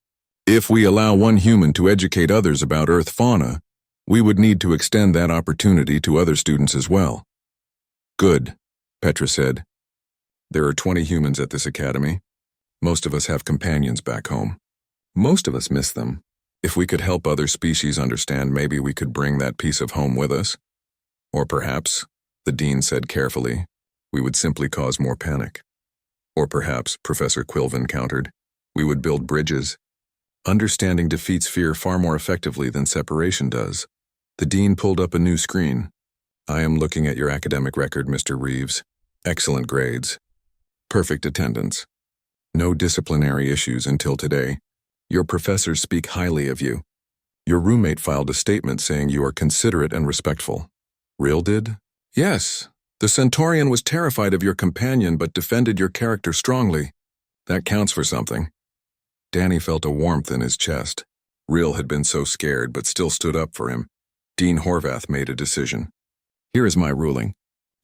If we allow one human to educate others about Earth fauna, we would need to extend that opportunity to other students as well. Good, Petra said. There are 20 humans at this academy. Most of us have companions back home. Most of us miss them. If we could help other species understand, maybe we could bring that piece of home with us. Or perhaps, the dean said carefully, we would simply cause more panic. Or perhaps, Professor Quilvin countered, we would build bridges. Understanding defeats fear far more effectively than separation does. The dean pulled up a new screen. I am looking at your academic record, Mr. Reeves. Excellent grades. Perfect attendance. No disciplinary issues until today. Your professors speak highly of you. Your roommate filed a statement saying you are considerate and respectful. Real did? Yes. The Centaurian was terrified of your companion but defended your character strongly. That counts for something. Danny felt a warmth in his chest. Real had been so scared but still stood up for him. Dean Horvath made a decision. Here is my ruling.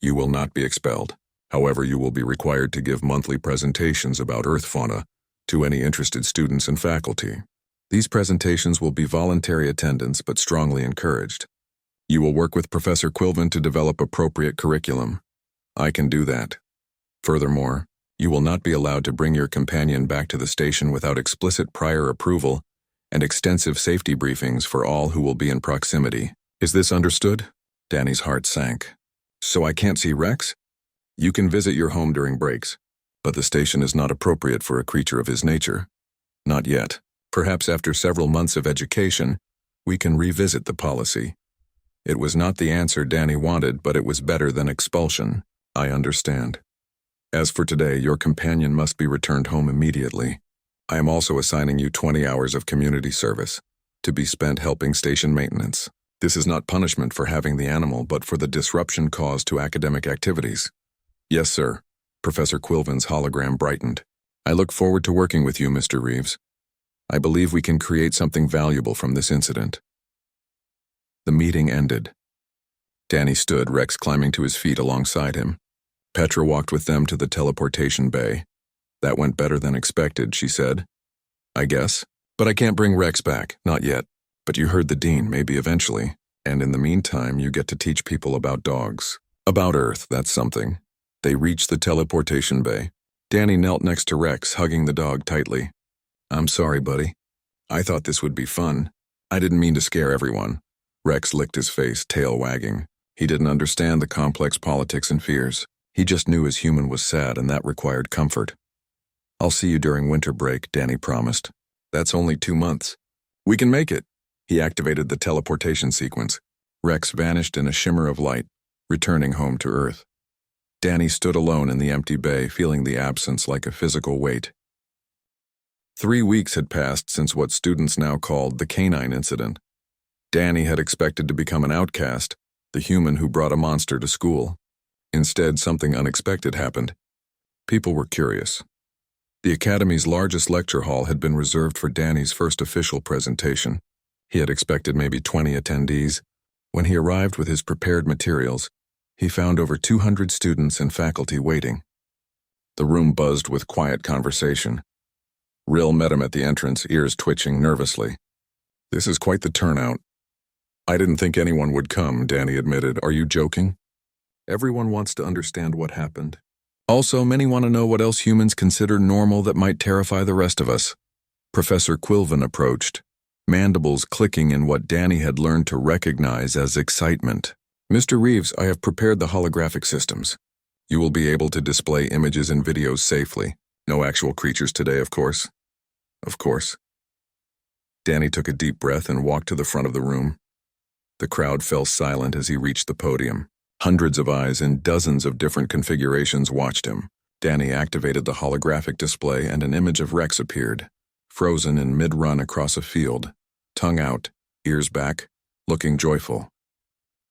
You will not be expelled. However, you will be required to give monthly presentations about Earth fauna to any interested students and faculty. These presentations will be voluntary attendance but strongly encouraged. You will work with Professor Quilvin to develop appropriate curriculum. I can do that. Furthermore, you will not be allowed to bring your companion back to the station without explicit prior approval and extensive safety briefings for all who will be in proximity. Is this understood? Danny's heart sank. So I can't see Rex? You can visit your home during breaks, but the station is not appropriate for a creature of his nature. Not yet. Perhaps after several months of education, we can revisit the policy. It was not the answer Danny wanted, but it was better than expulsion. I understand. As for today, your companion must be returned home immediately. I am also assigning you 20 hours of community service, to be spent helping station maintenance. This is not punishment for having the animal, but for the disruption caused to academic activities. Yes, sir. Professor Quilvin's hologram brightened. I look forward to working with you, Mr. Reeves. I believe we can create something valuable from this incident. The meeting ended. Danny stood, Rex climbing to his feet alongside him. Petra walked with them to the teleportation bay. That went better than expected, she said. I guess. But I can't bring Rex back, not yet. But you heard the dean, maybe eventually. And in the meantime, you get to teach people about dogs. About Earth, that's something. They reached the teleportation bay. Danny knelt next to Rex, hugging the dog tightly. I'm sorry, buddy. I thought this would be fun. I didn't mean to scare everyone. Rex licked his face, tail wagging. He didn't understand the complex politics and fears. He just knew his human was sad and that required comfort. I'll see you during winter break, Danny promised. That's only 2 months. We can make it. He activated the teleportation sequence. Rex vanished in a shimmer of light, returning home to Earth. Danny stood alone in the empty bay, feeling the absence like a physical weight. 3 weeks had passed since what students now called the canine incident. Danny had expected to become an outcast, the human who brought a monster to school. Instead, something unexpected happened. People were curious. The Academy's largest lecture hall had been reserved for Danny's first official presentation. He had expected maybe 20 attendees. When he arrived with his prepared materials, he found over 200 students and faculty waiting. The room buzzed with quiet conversation. Rill met him at the entrance, ears twitching nervously. This is quite the turnout. I didn't think anyone would come, Danny admitted. Are you joking? Everyone wants to understand what happened. Also, many want to know what else humans consider normal that might terrify the rest of us. Professor Quilvin approached, mandibles clicking in what Danny had learned to recognize as excitement. Mr. Reeves, I have prepared the holographic systems. You will be able to display images and videos safely. No actual creatures today, of course. Of course. Danny took a deep breath and walked to the front of the room. The crowd fell silent as he reached the podium. Hundreds of eyes in dozens of different configurations watched him. Danny activated the holographic display and an image of Rex appeared, frozen in mid-run across a field, tongue out, ears back, looking joyful.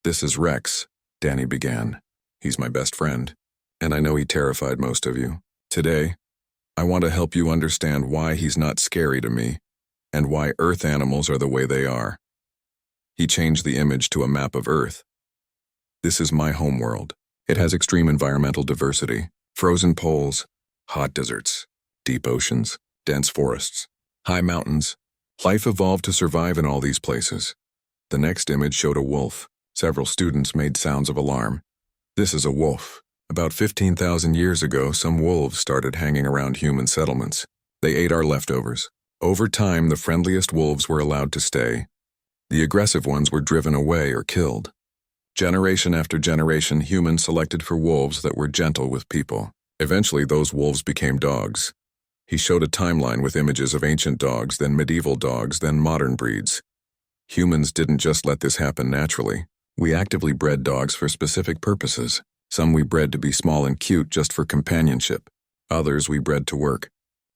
This is Rex, Danny began. He's my best friend, and I know he terrified most of you. Today, I want to help you understand why he's not scary to me, and why Earth animals are the way they are. He changed the image to a map of Earth. This is my homeworld. It has extreme environmental diversity, frozen poles, hot deserts, deep oceans, dense forests, high mountains. Life evolved to survive in all these places. The next image showed a wolf. Several students made sounds of alarm. This is a wolf. About 15,000 years ago, some wolves started hanging around human settlements. They ate our leftovers. Over time, the friendliest wolves were allowed to stay. The aggressive ones were driven away or killed. Generation after generation, humans selected for wolves that were gentle with people. Eventually, those wolves became dogs. He showed a timeline with images of ancient dogs, then medieval dogs, then modern breeds. Humans didn't just let this happen naturally. We actively bred dogs for specific purposes. Some we bred to be small and cute just for companionship. Others we bred to work.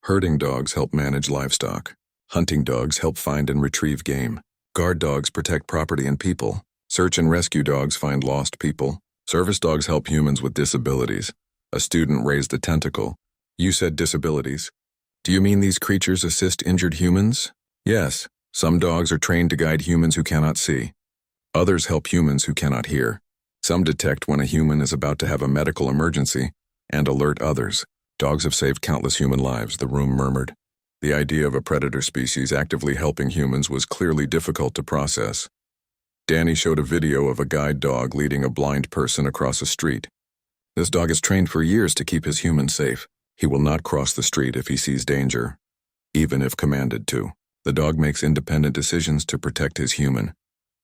Herding dogs help manage livestock. Hunting dogs help find and retrieve game. Guard dogs protect property and people. Search and rescue dogs find lost people. Service dogs help humans with disabilities. A student raised a tentacle. You said disabilities. Do you mean these creatures assist injured humans? Yes. Some dogs are trained to guide humans who cannot see. Others help humans who cannot hear. Some detect when a human is about to have a medical emergency and alert others. Dogs have saved countless human lives, the room murmured. The idea of a predator species actively helping humans was clearly difficult to process. Danny showed a video of a guide dog leading a blind person across a street. This dog is trained for years to keep his human safe. He will not cross the street if he sees danger, even if commanded to. The dog makes independent decisions to protect his human.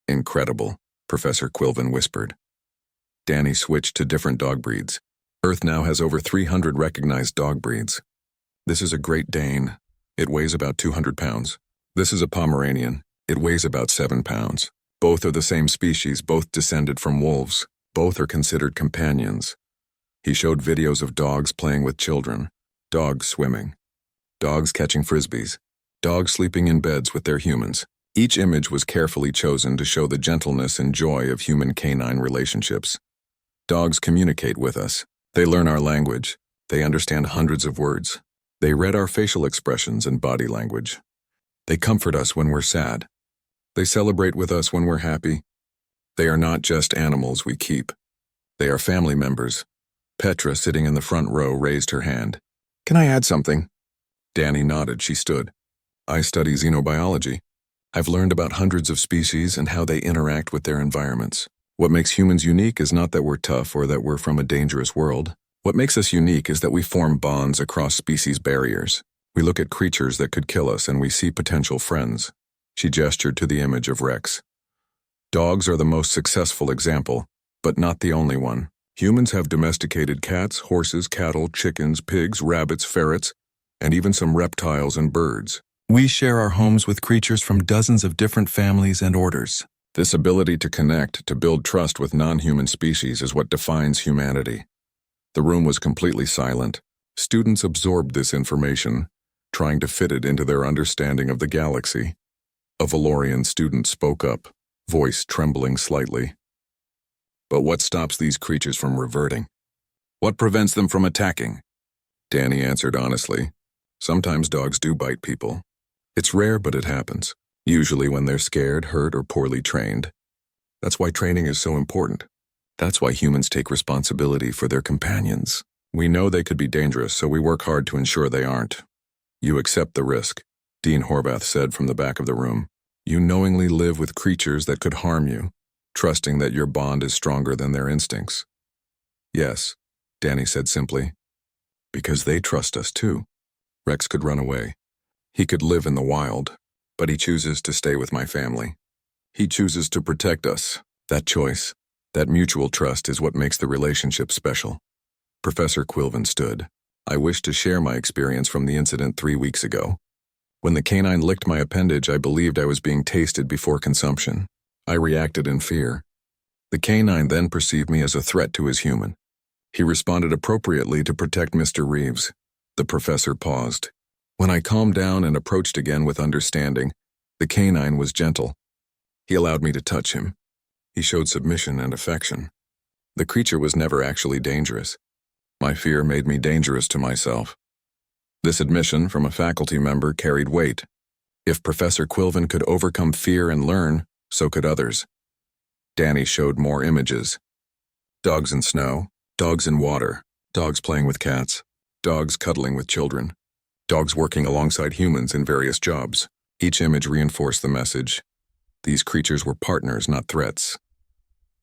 Incredible, Professor Quilvin whispered. Danny switched to different dog breeds. Earth now has over 300 recognized dog breeds. This is a Great Dane. It weighs about 200 pounds. This is a Pomeranian. It weighs about 7 pounds. Both are the same species, both descended from wolves. Both are considered companions. He showed videos of dogs playing with children, dogs swimming. dogs catching frisbees, dogs sleeping in beds with their humans. Each image was carefully chosen to show the gentleness and joy of human-canine relationships. Dogs communicate with us. They learn our language. They understand hundreds of words. They read our facial expressions and body language. They comfort us when we're sad. They celebrate with us when we're happy. They are not just animals we keep. They are family members. Petra, sitting in the front row, raised her hand. "Can I add something?" Danny nodded. She stood. "I study xenobiology. I've learned about hundreds of species and how they interact with their environments. What makes humans unique is not that we're tough or that we're from a dangerous world. What makes us unique is that we form bonds across species barriers. We look at creatures that could kill us and we see potential friends." She gestured to the image of Rex. Dogs are the most successful example, but not the only one. Humans have domesticated cats, horses, cattle, chickens, pigs, rabbits, ferrets, and even some reptiles and birds. We share our homes with creatures from dozens of different families and orders. This ability to connect, to build trust with non-human species is what defines humanity. The room was completely silent. Students absorbed this information, trying to fit it into their understanding of the galaxy. A Valorian student spoke up, voice trembling slightly. "But what stops these creatures from reverting? What prevents them from attacking?" Danny answered honestly. "Sometimes dogs do bite people. It's rare, but it happens. Usually when they're scared, hurt, or poorly trained. That's why training is so important. That's why humans take responsibility for their companions. We know they could be dangerous, so we work hard to ensure they aren't." "You accept the risk," Dean Horvath said from the back of the room. "You knowingly live with creatures that could harm you, trusting that your bond is stronger than their instincts." "Yes," Danny said simply. "Because they trust us too." Rex could run away. He could live in the wild, but he chooses to stay with my family. He chooses to protect us. That choice, that mutual trust is what makes the relationship special. Professor Quilvin stood. "I wish to share my experience from the incident 3 weeks ago. When the canine licked my appendage, I believed I was being tasted before consumption. I reacted in fear. The canine then perceived me as a threat to his human. He responded appropriately to protect Mr. Reeves." The professor paused. "When I calmed down and approached again with understanding, the canine was gentle. He allowed me to touch him. He showed submission and affection. The creature was never actually dangerous. My fear made me dangerous to myself." This admission from a faculty member carried weight. If Professor Quilvin could overcome fear and learn, so could others. Danny showed more images. Dogs in snow, dogs in water, dogs playing with cats, dogs cuddling with children, dogs working alongside humans in various jobs. Each image reinforced the message. These creatures were partners, not threats.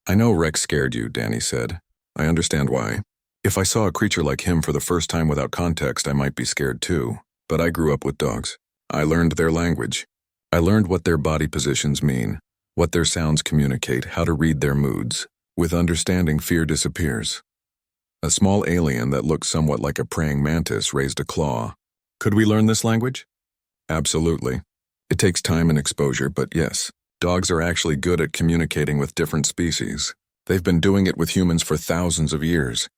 "I know Rex scared you," Danny said. "I understand why. If I saw a creature like him for the first time without context, I might be scared too. But I grew up with dogs. I learned their language. I learned what their body positions mean, what their sounds communicate, how to read their moods. With understanding, fear disappears." A small alien that looked somewhat like a praying mantis raised a claw. "Could we learn this language?" "Absolutely. It takes time and exposure, but yes. Dogs are actually good at communicating with different species. They've been doing it with humans for thousands of years."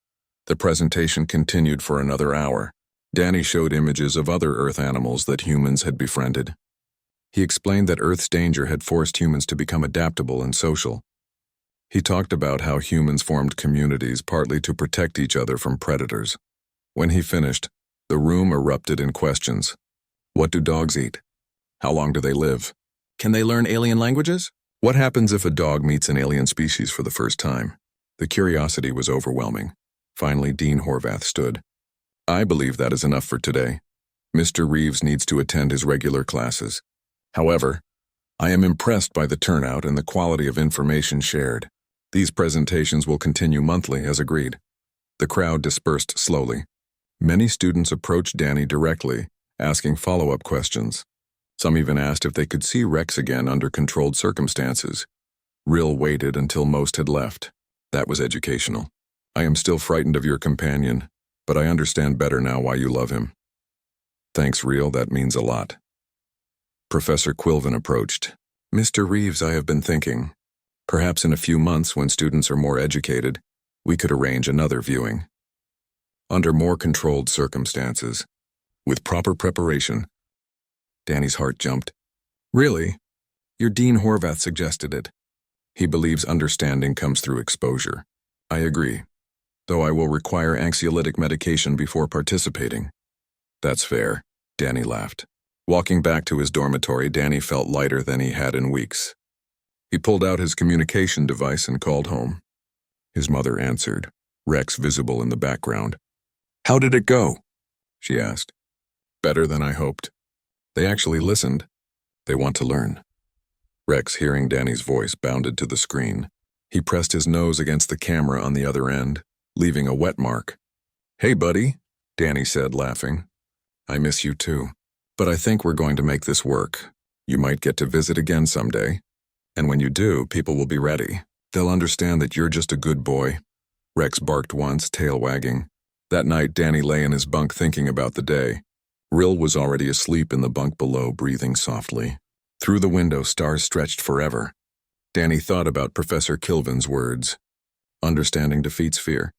The presentation continued for another hour. Danny showed images of other Earth animals that humans had befriended. He explained that Earth's danger had forced humans to become adaptable and social. He talked about how humans formed communities partly to protect each other from predators. When he finished, the room erupted in questions. What do dogs eat? How long do they live? Can they learn alien languages? What happens if a dog meets an alien species for the first time? The curiosity was overwhelming. Finally, Dean Horvath stood. "I believe that is enough for today. Mr. Reeves needs to attend his regular classes. However, I am impressed by the turnout and the quality of information shared. These presentations will continue monthly as agreed." The crowd dispersed slowly. Many students approached Danny directly, asking follow-up questions. Some even asked if they could see Rex again under controlled circumstances. Rill waited until most had left. That was educational. "I am still frightened of your companion, but I understand better now why you love him." "Thanks, Rill, that means a lot." Professor Quilvin approached. "Mr. Reeves, I have been thinking. Perhaps in a few months, when students are more educated, we could arrange another viewing. Under more controlled circumstances. with proper preparation. Danny's heart jumped. Really? Your Dean Horvath suggested it. He believes understanding comes through exposure. I agree, though I will require anxiolytic medication before participating. That's fair, Danny laughed. Walking back to his dormitory, Danny felt lighter than he had in weeks. He pulled out his communication device and called home. His mother answered, Rex visible in the background. How did it go? She asked. Better than I hoped. They actually listened. They want to learn. Rex, hearing Danny's voice, bounded to the screen. He pressed his nose against the camera on the other end, leaving a wet mark. Hey, buddy, Danny said, laughing. I miss you too. But I think we're going to make this work. You might get to visit again someday. And when you do, people will be ready. They'll understand that you're just a good boy. Rex barked once, tail wagging. That night, Danny lay in his bunk thinking about the day. Rill was already asleep in the bunk below, breathing softly. Through the window, stars stretched forever. Danny thought about Professor Kilvin's words. Understanding defeats fear.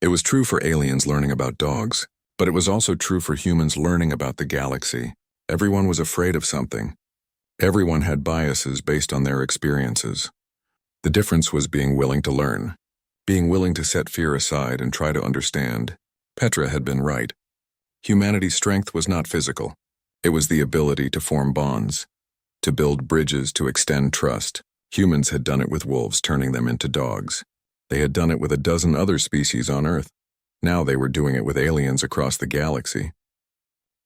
It was true for aliens learning about dogs, but it was also true for humans learning about the galaxy. Everyone was afraid of something. Everyone had biases based on their experiences. The difference was being willing to learn, being willing to set fear aside and try to understand. Petra had been right. Humanity's strength was not physical. It was the ability to form bonds, to build bridges, to extend trust. Humans had done it with wolves, turning them into dogs. They had done it with a dozen other species on Earth. Now they were doing it with aliens across the galaxy.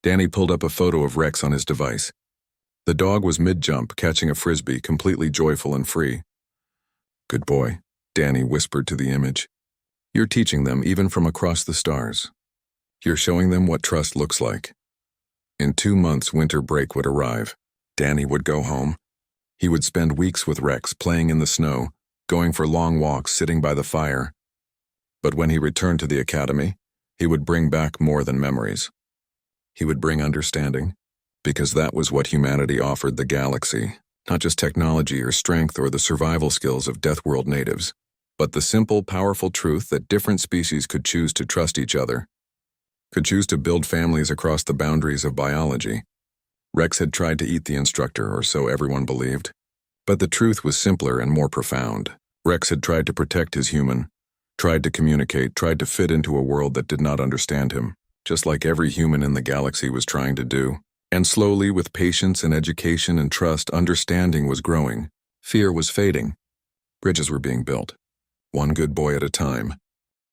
Danny pulled up a photo of Rex on his device. The dog was mid-jump, catching a frisbee, completely joyful and free. Good boy, Danny whispered to the image. You're teaching them even from across the stars. You're showing them what trust looks like. In 2 months, winter break would arrive. Danny would go home. He would spend weeks with Rex, playing in the snow, going for long walks, sitting by the fire. But when he returned to the academy, he would bring back more than memories. He would bring understanding, because that was what humanity offered the galaxy, not just technology or strength or the survival skills of Deathworld natives, but the simple, powerful truth that different species could choose to trust each other, could choose to build families across the boundaries of biology. Rex had tried to eat the Instructor, or so everyone believed. But the truth was simpler and more profound. Rex had tried to protect his human, tried to communicate, tried to fit into a world that did not understand him, just like every human in the galaxy was trying to do. And slowly, with patience and education and trust, understanding was growing. Fear was fading. Bridges were being built, one good boy at a time.